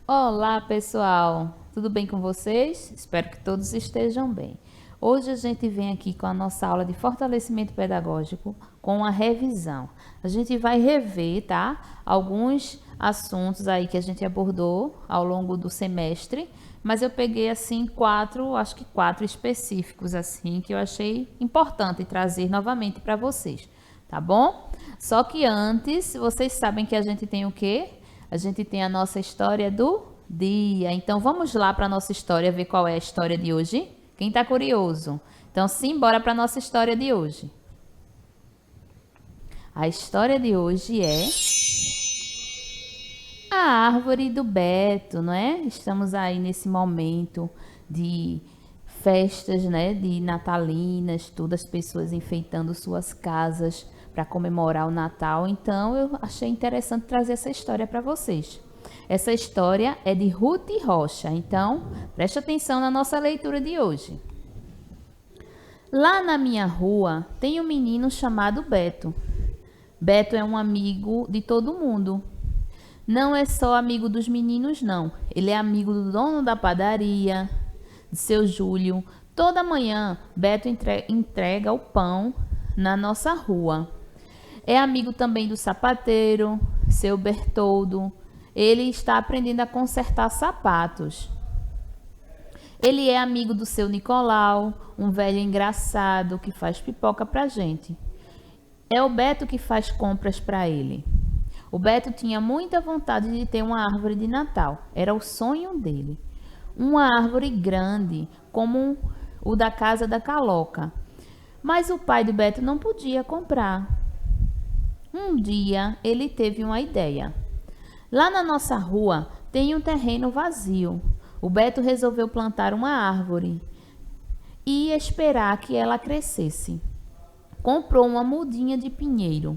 Olá, pessoal! Tudo bem com vocês? Espero que todos estejam bem. Hoje a gente vem aqui com a nossa aula de fortalecimento pedagógico com a revisão. A gente vai rever, tá? Alguns assuntos aí que a gente abordou ao longo do semestre, mas eu peguei assim acho que quatro específicos assim que eu achei importante trazer novamente para vocês, tá bom? Só que antes, vocês sabem que a gente tem o quê? A gente tem a nossa história do dia. Então vamos lá para a nossa história, ver qual é a história de hoje? Quem está curioso? Então simbora para a nossa história de hoje. A história de hoje é a árvore do Beto, não é? Estamos aí nesse momento de festas, né, de natalinas, todas as pessoas enfeitando suas casas para comemorar o Natal. Então eu achei interessante trazer essa história para vocês. Essa história é de Ruth Rocha. Então, preste atenção na nossa leitura de hoje. Lá na minha rua tem um menino chamado Beto. Beto é um amigo de todo mundo. Não é só amigo dos meninos, não. Ele é amigo do dono da padaria, de seu Júlio. Toda manhã, Beto entrega o pão na nossa rua. É amigo também do sapateiro, seu Bertoldo. Ele está aprendendo a consertar sapatos. Ele é amigo do seu Nicolau, um velho engraçado que faz pipoca pra gente. É o Beto que faz compras para ele. O Beto tinha muita vontade de ter uma árvore de Natal. Era o sonho dele. Uma árvore grande, como o da casa da Caloca. Mas o pai do Beto não podia comprar. Um dia ele teve uma ideia. Lá na nossa rua tem um terreno vazio. O Beto resolveu plantar uma árvore e esperar que ela crescesse. Comprou uma mudinha de pinheiro.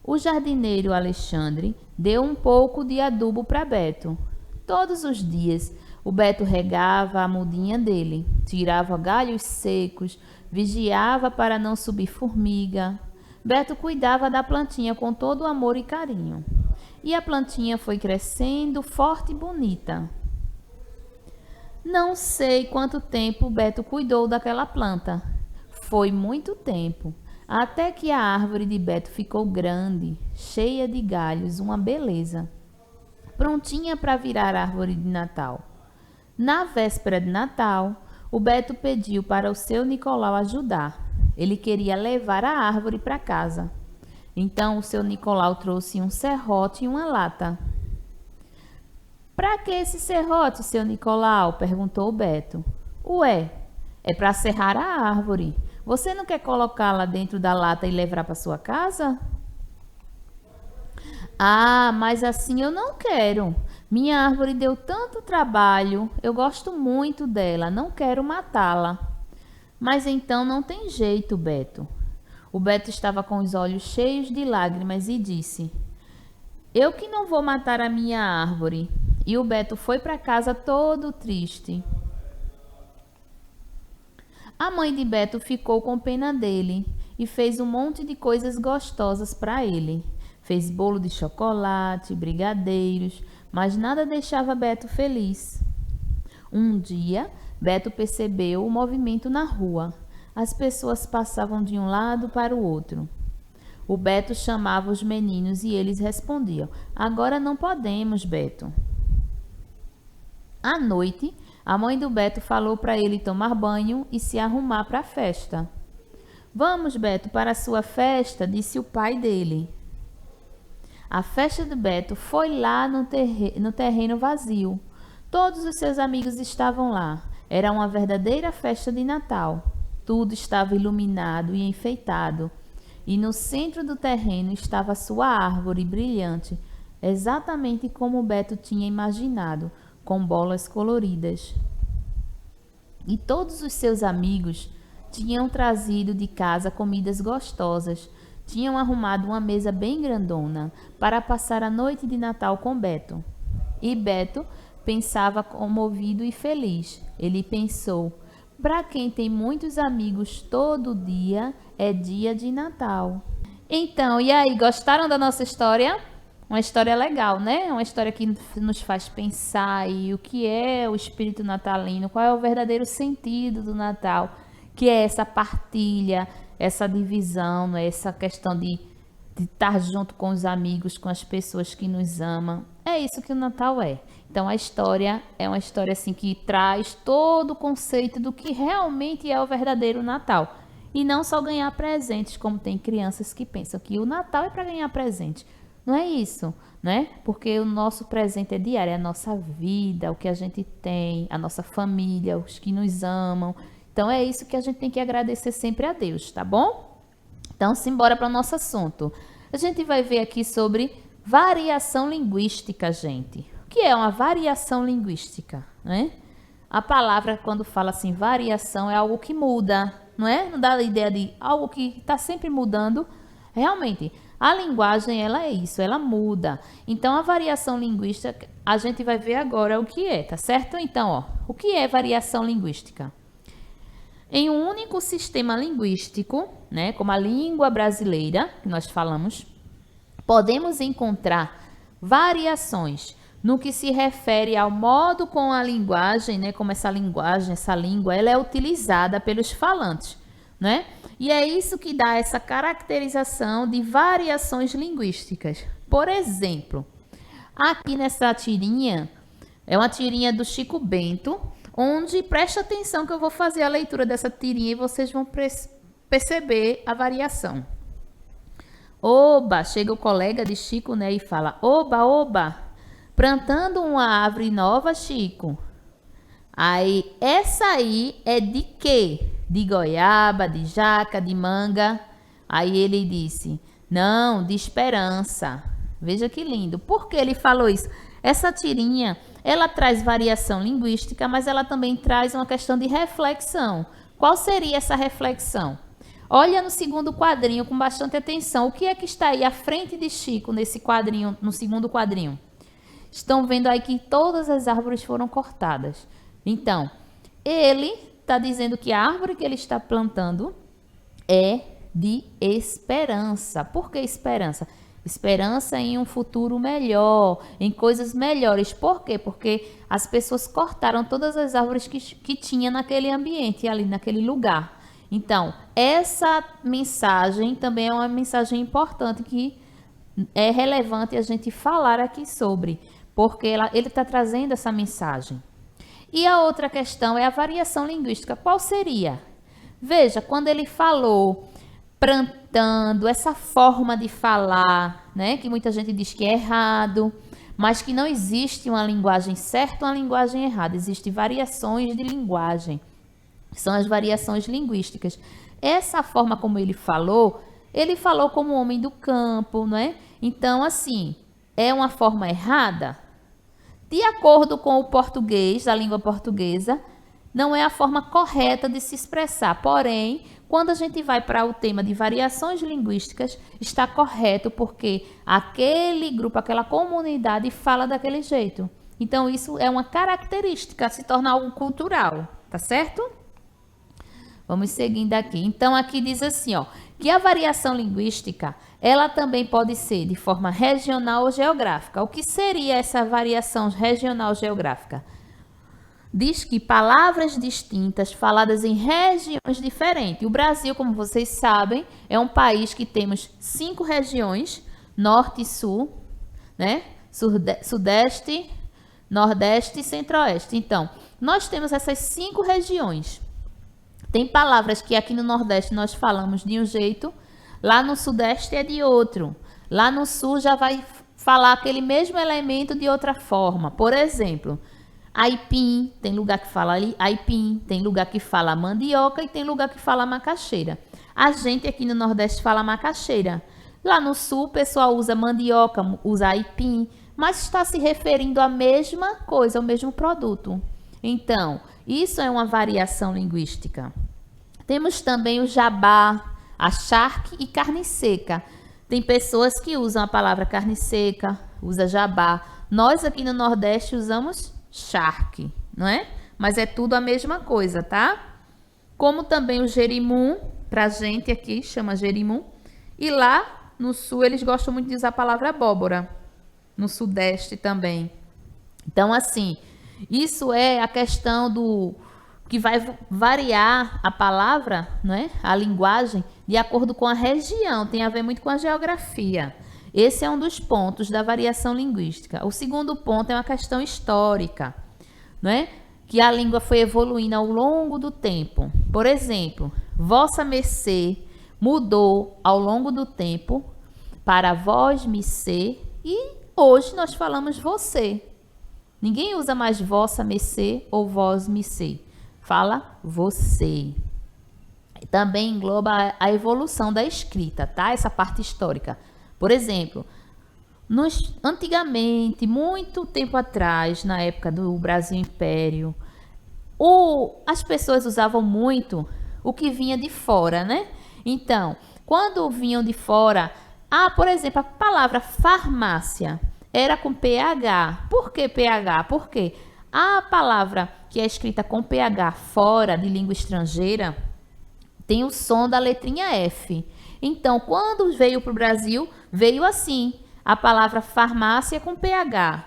O jardineiro Alexandre deu um pouco de adubo para Beto. Todos os dias, o Beto regava a mudinha dele, tirava galhos secos, vigiava para não subir formiga. Beto cuidava da plantinha com todo amor e carinho. E a plantinha foi crescendo forte e bonita. Não sei quanto tempo Beto cuidou daquela planta. Foi muito tempo, até que a árvore de Beto ficou grande, cheia de galhos, uma beleza, prontinha para virar árvore de Natal. Na véspera de Natal, o Beto pediu para o seu Nicolau ajudar. Ele queria levar a árvore para casa. Então o seu Nicolau trouxe um serrote e uma lata. Para que esse serrote, seu Nicolau? Perguntou o Beto. Ué, é para serrar a árvore. Você não quer colocá-la dentro da lata e levar para sua casa? Ah, mas assim eu não quero. Minha árvore deu tanto trabalho. Eu gosto muito dela. Não quero matá-la. Mas então não tem jeito, Beto. O Beto estava com os olhos cheios de lágrimas e disse: Eu que não vou matar a minha árvore. E o Beto foi para casa todo triste. A mãe de Beto ficou com pena dele e fez um monte de coisas gostosas para ele. Fez bolo de chocolate, brigadeiros, mas nada deixava Beto feliz. Um dia, Beto percebeu o movimento na rua. As pessoas passavam de um lado para o outro. O Beto chamava os meninos e eles respondiam: Agora não podemos, Beto. À noite, a mãe do Beto falou para ele tomar banho e se arrumar para a festa. Vamos, Beto, para a sua festa, disse o pai dele. A festa do Beto foi lá no terreno vazio. Todos os seus amigos estavam lá. Era uma verdadeira festa de Natal. Tudo estava iluminado e enfeitado. E no centro do terreno estava sua árvore brilhante, exatamente como o Beto tinha imaginado, com bolas coloridas. E todos os seus amigos tinham trazido de casa comidas gostosas. Tinham arrumado uma mesa bem grandona para passar a noite de Natal com Beto. E Beto pensava comovido e feliz. Ele pensou: para quem tem muitos amigos todo dia, é dia de Natal. Então, e aí, gostaram da nossa história? Uma história legal, né? Uma história que nos faz pensar aí o que é o espírito natalino, qual é o verdadeiro sentido do Natal, que é essa partilha, essa divisão, né? Essa questão de estar junto com os amigos, com as pessoas que nos amam. É isso que o Natal é. Então a história é uma história assim que traz todo o conceito do que realmente é o verdadeiro Natal. E não só ganhar presentes, como tem crianças que pensam que o Natal é para ganhar presente. Não é isso, né? Porque o nosso presente é diário, é a nossa vida, o que a gente tem, a nossa família, os que nos amam. Então é isso que a gente tem que agradecer sempre a Deus, tá bom? Então, simbora para o nosso assunto. A gente vai ver aqui sobre variação linguística, gente. O que é uma variação linguística, né? A palavra, quando fala assim, variação, é algo que muda, não é? Não dá a ideia de algo que está sempre mudando. Realmente, a linguagem, ela é isso, ela muda. Então, a variação linguística, a gente vai ver agora o que é, tá certo? Então, ó, o que é variação linguística? Em um único sistema linguístico, né, como a língua brasileira, que nós falamos, podemos encontrar variações no que se refere ao modo como a linguagem, né, como essa linguagem, essa língua, ela é utilizada pelos falantes, né? E é isso que dá essa caracterização de variações linguísticas. Por exemplo, aqui nessa tirinha, é uma tirinha do Chico Bento, onde presta atenção que eu vou fazer a leitura dessa tirinha e vocês vão perceber a variação. Oba, chega o colega de Chico, né, e fala: oba, oba, plantando uma árvore nova, Chico. Aí, essa aí é de quê? De goiaba, de jaca, de manga. Aí ele disse: não, de esperança. Veja que lindo. Por que ele falou isso? Essa tirinha, ela traz variação linguística, mas ela também traz uma questão de reflexão. Qual seria essa reflexão? Olha no segundo quadrinho com bastante atenção. O que é que está aí à frente de Chico nesse quadrinho, no segundo quadrinho? Estão vendo aí que todas as árvores foram cortadas. Então, ele está dizendo que a árvore que ele está plantando é de esperança. Por que esperança? Esperança em um futuro melhor, em coisas melhores. Por quê? Porque as pessoas cortaram todas as árvores que tinha naquele ambiente, ali naquele lugar. Então, essa mensagem também é uma mensagem importante que é relevante a gente falar aqui sobre, porque ele está trazendo essa mensagem. E a outra questão é a variação linguística. Qual seria? Veja, quando ele falou plantando, essa forma de falar, né, que muita gente diz que é errado, mas que não existe uma linguagem certa ou uma linguagem errada. Existem variações de linguagem, são as variações linguísticas. Essa forma como ele falou como homem do campo, não é? Então, assim, é uma forma errada? De acordo com o português, a língua portuguesa, não é a forma correta de se expressar. Porém, quando a gente vai para o tema de variações linguísticas, está correto porque aquele grupo, aquela comunidade fala daquele jeito. Então, isso é uma característica, se torna algo cultural, tá certo? Vamos seguindo aqui. Então, aqui diz assim, ó, que a variação linguística, ela também pode ser de forma regional ou geográfica. O que seria essa variação regional geográfica? Diz que palavras distintas faladas em regiões diferentes. O Brasil, como vocês sabem, é um país que temos 5 regiões, norte e sul, né? Sudeste, nordeste e centro-oeste. Então, nós temos essas 5 regiões. Tem palavras que aqui no Nordeste nós falamos de um jeito, lá no Sudeste é de outro. Lá no Sul já vai falar aquele mesmo elemento de outra forma. Por exemplo, aipim, tem lugar que fala aipim, tem lugar que fala mandioca e tem lugar que fala macaxeira. A gente aqui no Nordeste fala macaxeira. Lá no Sul o pessoal usa mandioca, usa aipim, mas está se referindo à mesma coisa, ao mesmo produto. Então, isso é uma variação linguística. Temos também o jabá, a charque e carne seca. Tem pessoas que usam a palavra carne seca, usa jabá. Nós aqui no Nordeste usamos charque, não é? Mas é tudo a mesma coisa, tá? Como também o jerimum, pra gente aqui chama jerimum. E lá no Sul eles gostam muito de usar a palavra abóbora. no Sudeste também. Então, assim, isso é a questão do que vai variar a palavra, né? A linguagem, de acordo com a região, tem a ver muito com a geografia. Esse é um dos pontos da variação linguística. O segundo ponto é uma questão histórica, né? Que a língua foi evoluindo ao longo do tempo. Por exemplo, vossa mercê mudou ao longo do tempo para vós mercê e hoje nós falamos você. Ninguém usa mais vossa mercê ou vós mercê. Fala você. Também engloba a evolução da escrita, tá? Essa parte histórica. Por exemplo, antigamente, muito tempo atrás, na época do Brasil Império, as pessoas usavam muito o que vinha de fora, né? Então, quando vinham de fora, por exemplo, a palavra farmácia era com PH. Por que PH? Porque a palavra que é escrita com PH fora de língua estrangeira tem o som da letrinha F. Então, quando veio para o Brasil, veio assim, a palavra farmácia com PH.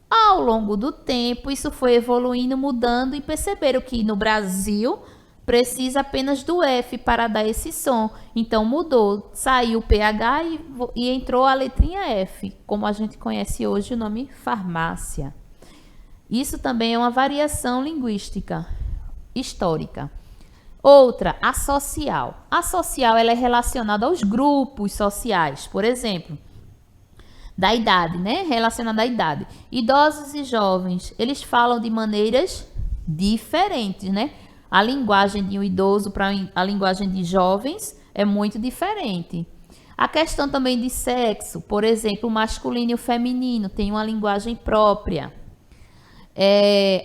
Ao longo do tempo, isso foi evoluindo, mudando e perceberam que no Brasil precisa apenas do F para dar esse som. Então mudou, saiu o PH e entrou a letrinha F, como a gente conhece hoje o nome farmácia. Isso também é uma variação linguística histórica. Outra, a social. A social ela é relacionada aos grupos sociais, por exemplo, da idade, né? Relacionada à idade. Idosos e jovens, eles falam de maneiras diferentes, né? A linguagem de um idoso para a linguagem de jovens é muito diferente. A questão também de sexo, por exemplo, o masculino e o feminino tem uma linguagem própria.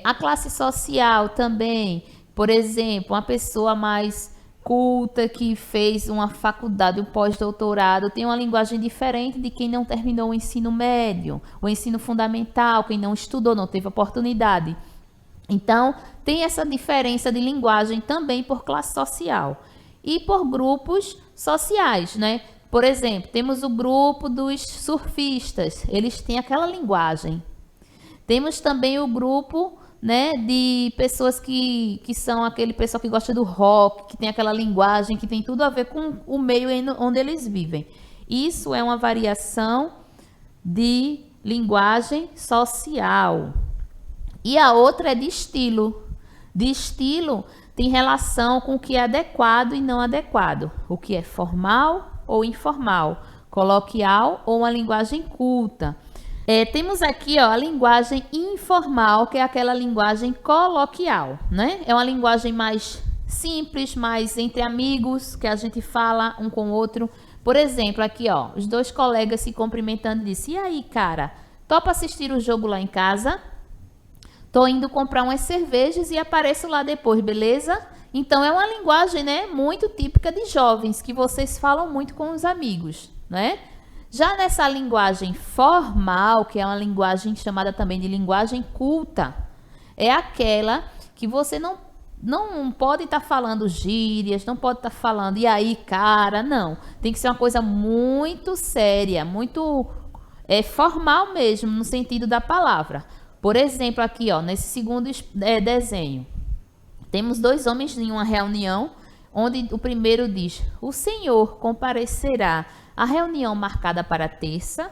A classe social também, por exemplo, uma pessoa mais culta que fez uma faculdade, um pós-doutorado, tem uma linguagem diferente de quem não terminou o ensino médio, o ensino fundamental, quem não estudou, não teve oportunidade. Então, tem essa diferença de linguagem também por classe social e por grupos sociais, né? Por exemplo, temos o grupo dos surfistas, eles têm aquela linguagem. Temos também o grupo, né, de pessoas que são aquele pessoal que gosta do rock, que tem aquela linguagem que tem tudo a ver com o meio onde eles vivem. Isso é uma variação de linguagem social. E a outra é de estilo. De estilo tem relação com o que é adequado e não adequado. O que é formal ou informal, coloquial ou uma linguagem culta. Temos aqui a linguagem informal, que é aquela linguagem coloquial, né? É uma linguagem mais simples, mais entre amigos, que a gente fala um com o outro. Por exemplo, aqui, os dois colegas se cumprimentando e disse: "E aí, cara, topa assistir o jogo lá em casa? Tô indo comprar umas cervejas e apareço lá depois, beleza?" Então, é uma linguagem, né, muito típica de jovens, que vocês falam muito com os amigos, né? Já nessa linguagem formal, que é uma linguagem chamada também de linguagem culta, é aquela que você não pode estar falando gírias, não pode estar falando "e aí, cara", não. Tem que ser uma coisa muito séria, muito formal mesmo, no sentido da palavra. Por exemplo, aqui, nesse segundo desenho, temos dois homens em uma reunião, onde o primeiro diz: "O senhor comparecerá à reunião marcada para terça?"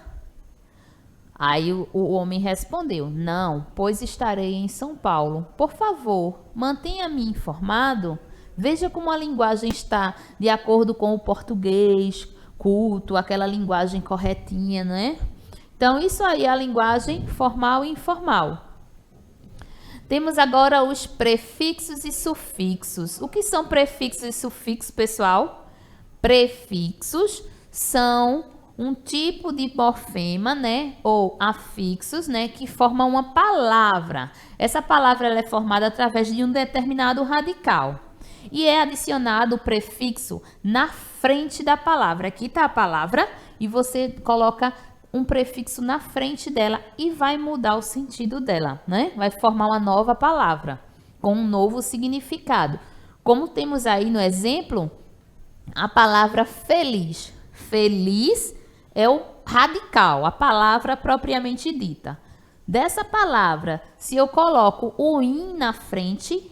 Aí o homem respondeu: "Não, pois estarei em São Paulo. Por favor, mantenha-me informado." Veja como a linguagem está de acordo com o português culto, aquela linguagem corretinha, né? Então, isso aí é a linguagem formal e informal. Temos agora os prefixos e sufixos. O que são prefixos e sufixos, pessoal? Prefixos são um tipo de morfema, né, ou afixos, né, que formam uma palavra. Essa palavra ela é formada através de um determinado radical. E é adicionado o prefixo na frente da palavra. Aqui está a palavra e você coloca um prefixo na frente dela e vai mudar o sentido dela, né? Vai formar uma nova palavra com um novo significado. Como temos aí no exemplo, a palavra feliz. Feliz é o radical, a palavra propriamente dita. Dessa palavra, se eu coloco o in na frente,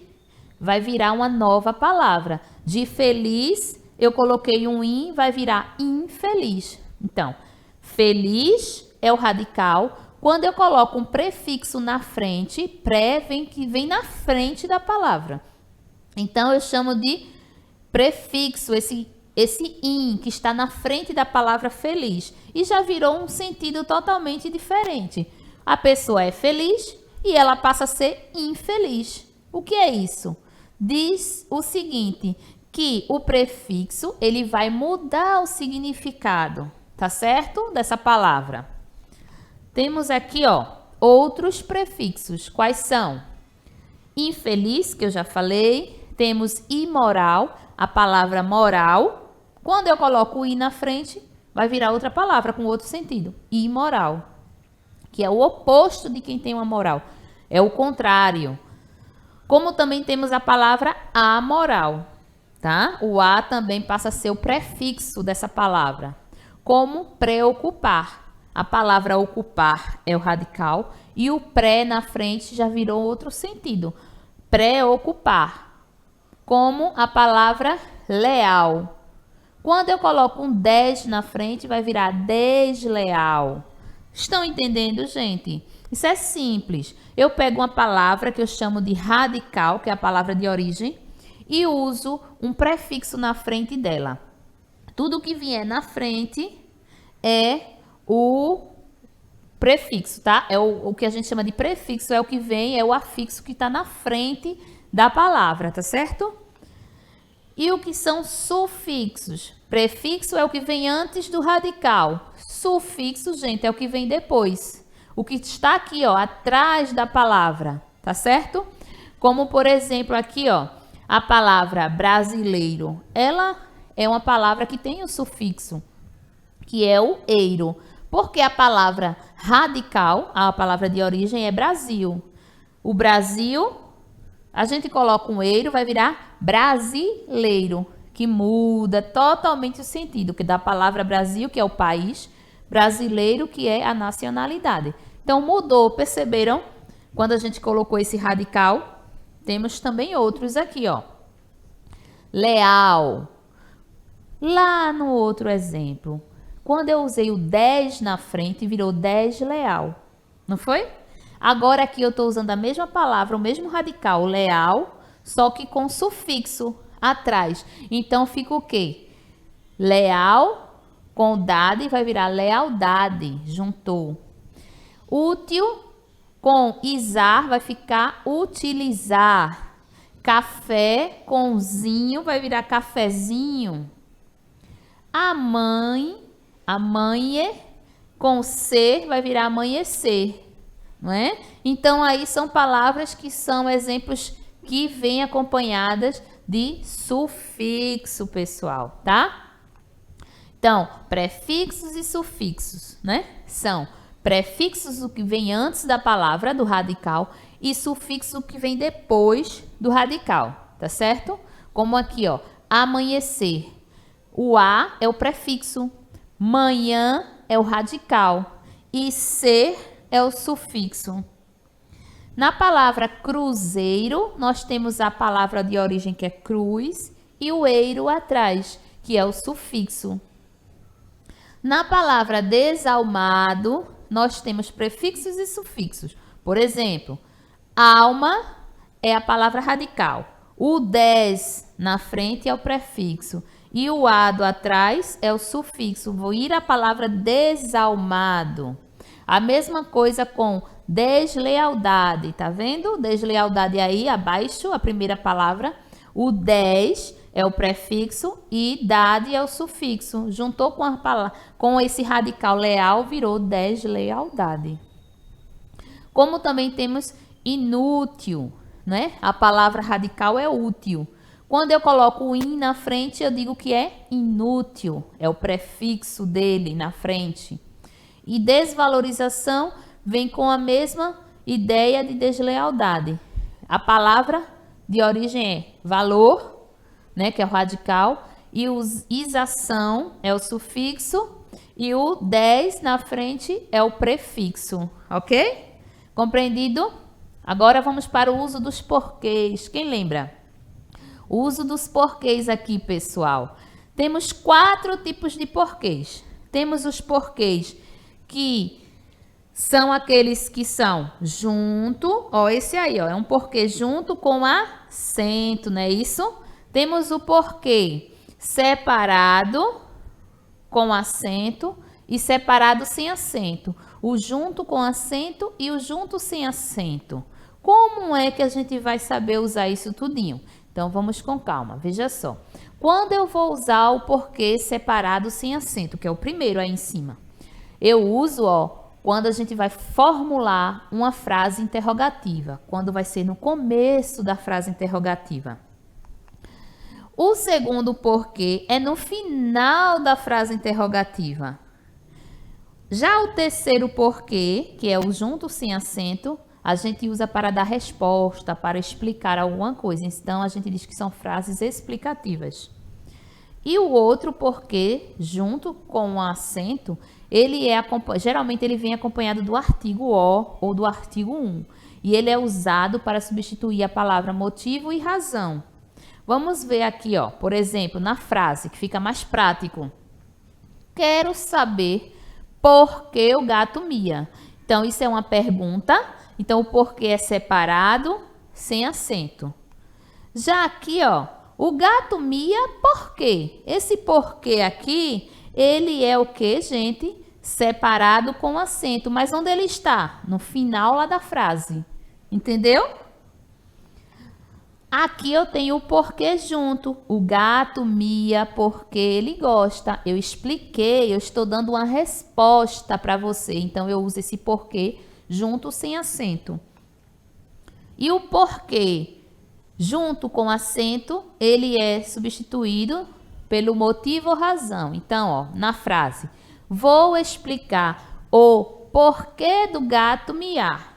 vai virar uma nova palavra. De feliz, eu coloquei um in, vai virar infeliz. Então, feliz é o radical. Quando eu coloco um prefixo na frente, que vem na frente da palavra. Então, eu chamo de prefixo, esse in que está na frente da palavra feliz. E já virou um sentido totalmente diferente. A pessoa é feliz e ela passa a ser infeliz. O que é isso? Diz o seguinte, que o prefixo, ele vai mudar o significado, tá certo? Dessa palavra. Temos aqui, ó, outros prefixos. Quais são? Infeliz, que eu já falei. Temos imoral, a palavra moral. Quando eu coloco o i na frente, vai virar outra palavra com outro sentido. Imoral, que é o oposto de quem tem uma moral. É o contrário. Como também temos a palavra amoral, tá? O a também passa a ser o prefixo dessa palavra. Como preocupar. A palavra ocupar é o radical e o pré na frente já virou outro sentido. Preocupar. Como a palavra leal. Quando eu coloco um des na frente, vai virar desleal. Estão entendendo, gente? Isso é simples. Eu pego uma palavra que eu chamo de radical, que é a palavra de origem, e uso um prefixo na frente dela. Tudo que vier na frente é o prefixo, tá? É o que a gente chama de prefixo, é o que vem, é o afixo que está na frente da palavra, tá certo? E o que são sufixos? Prefixo é o que vem antes do radical. Sufixo, gente, é o que vem depois. O que está aqui, ó, atrás da palavra, tá certo? Como, por exemplo, aqui, ó, a palavra brasileiro. Ela é uma palavra que tem o sufixo, que é o eiro. Porque a palavra radical, a palavra de origem é Brasil. O Brasil, a gente coloca um eiro, vai virar brasileiro, que muda totalmente o sentido, que da palavra Brasil, que é o país, brasileiro, que é a nacionalidade. Então, mudou, perceberam? Quando a gente colocou esse radical, temos também outros aqui, ó. Leal. Lá no outro exemplo, quando eu usei o des na frente, virou desleal. Não foi? Agora aqui eu estou usando a mesma palavra, o mesmo radical, leal, só que com sufixo atrás. Então, fica o quê? Leal com dade vai virar lealdade, juntou. Útil com izar vai ficar utilizar. Café com zinho vai virar cafezinho. A mãe, amanhe, com ser vai virar amanhecer, não é? Então aí são palavras que são exemplos que vêm acompanhadas de sufixo, pessoal, tá? Então, prefixos e sufixos, né? São prefixos o que vem antes da palavra, do radical, e sufixo o que vem depois do radical, tá certo? Como aqui, ó, amanhecer. O a é o prefixo, manhã é o radical e ser é o sufixo. Na palavra cruzeiro, nós temos a palavra de origem que é cruz e o eiro atrás, que é o sufixo. Na palavra desalmado, nós temos prefixos e sufixos. Por exemplo, alma é a palavra radical. O des na frente é o prefixo. E o ado atrás é o sufixo. Vou ir a palavra desalmado. A mesma coisa com deslealdade. Tá vendo? Deslealdade aí abaixo, a primeira palavra. O des é o prefixo e dade é o sufixo. Juntou com, com esse radical leal, virou deslealdade. Como também temos inútil, né? A palavra radical é útil. Quando eu coloco o in na frente, eu digo que é inútil. É o prefixo dele na frente. E desvalorização vem com a mesma ideia de deslealdade. A palavra de origem é valor, né, que é o radical, e isação é o sufixo, E o 10 na frente é o prefixo, ok? Compreendido? Agora vamos para o uso dos porquês. Quem lembra? O uso dos porquês aqui, pessoal. Temos 4 tipos de porquês. Temos os porquês que são aqueles que são junto, ó, esse aí, ó, é um porquê junto com acento, não é isso? Temos o porquê separado com acento e separado sem acento. O junto com acento e o junto sem acento. Como é que a gente vai saber usar isso tudinho? Então, vamos com calma, veja só. Quando eu vou usar o porquê separado sem acento, que é o primeiro aí em cima, eu uso, ó, quando a gente vai formular uma frase interrogativa, quando vai ser no começo da frase interrogativa. O segundo porquê é no final da frase interrogativa. Já o terceiro porquê, que é o junto sem acento, a gente usa para dar resposta, para explicar alguma coisa. Então, a gente diz que são frases explicativas. E o outro porquê, junto com o acento, geralmente ele vem acompanhado do artigo o ou do artigo um. E ele é usado para substituir a palavra motivo e razão. Vamos ver aqui, ó, por exemplo, na frase, que fica mais prático. Quero saber por que o gato mia. Então, isso é uma pergunta. Então, o porquê é separado, sem acento. Já aqui, ó, o gato mia por quê? Esse porquê aqui, ele é o que, gente? Separado com acento. Mas onde ele está? No final lá da frase. Entendeu? Aqui eu tenho o porquê junto. O gato mia porque ele gosta. Eu expliquei, eu estou dando uma resposta para você. Então, eu uso esse porquê junto sem acento. E o porquê junto com acento, ele é substituído pelo motivo ou razão. Então, ó, na frase, vou explicar o porquê do gato miar.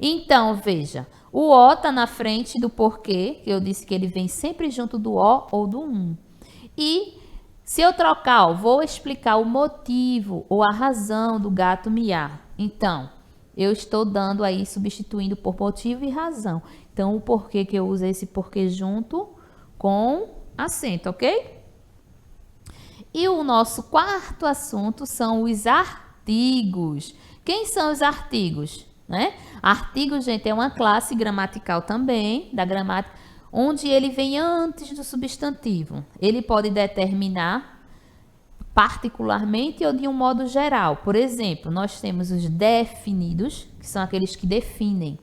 Então, veja, o O está na frente do porquê, que eu disse que ele vem sempre junto do O ou do um. E se eu trocar, ó, vou explicar o motivo ou a razão do gato miar. Então, eu estou dando aí, substituindo por motivo e razão. Então, o porquê que eu uso é esse porquê junto com acento, ok? E o nosso quarto assunto são os artigos. Quem são os artigos? Né? Artigo, gente, é uma classe gramatical também, da gramática, onde ele vem antes do substantivo. Ele pode determinar particularmente ou de um modo geral. Por exemplo, nós temos os definidos, que são aqueles que definem,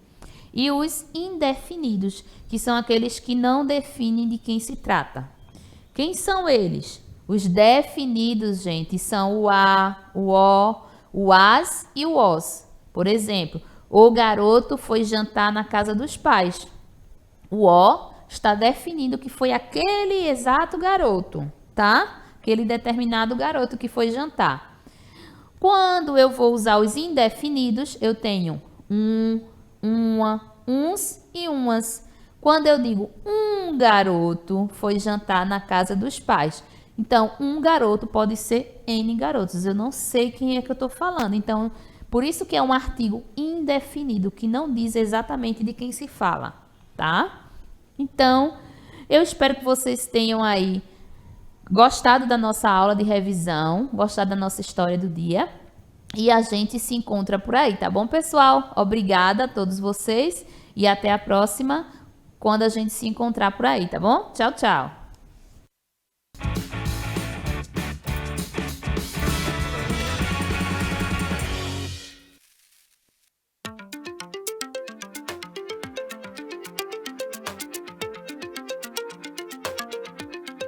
e os indefinidos, que são aqueles que não definem de quem se trata. Quem são eles? Os definidos, gente, são o a, o o, o as e o os. Por exemplo, o garoto foi jantar na casa dos pais. O o está definindo que foi aquele exato garoto, tá? Aquele determinado garoto que foi jantar. Quando eu vou usar os indefinidos, eu tenho um, uma, uns e umas. Quando eu digo um garoto foi jantar na casa dos pais, então um garoto pode ser N garotos. Eu não sei quem é que eu estou falando. Então, por isso que é um artigo indefinido, que não diz exatamente de quem se fala, tá? Então, eu espero que vocês tenham aí gostado da nossa aula de revisão, gostado da nossa história do dia. E a gente se encontra por aí, tá bom, pessoal? Obrigada a todos vocês e até a próxima, quando a gente se encontrar por aí, tá bom? Tchau, tchau!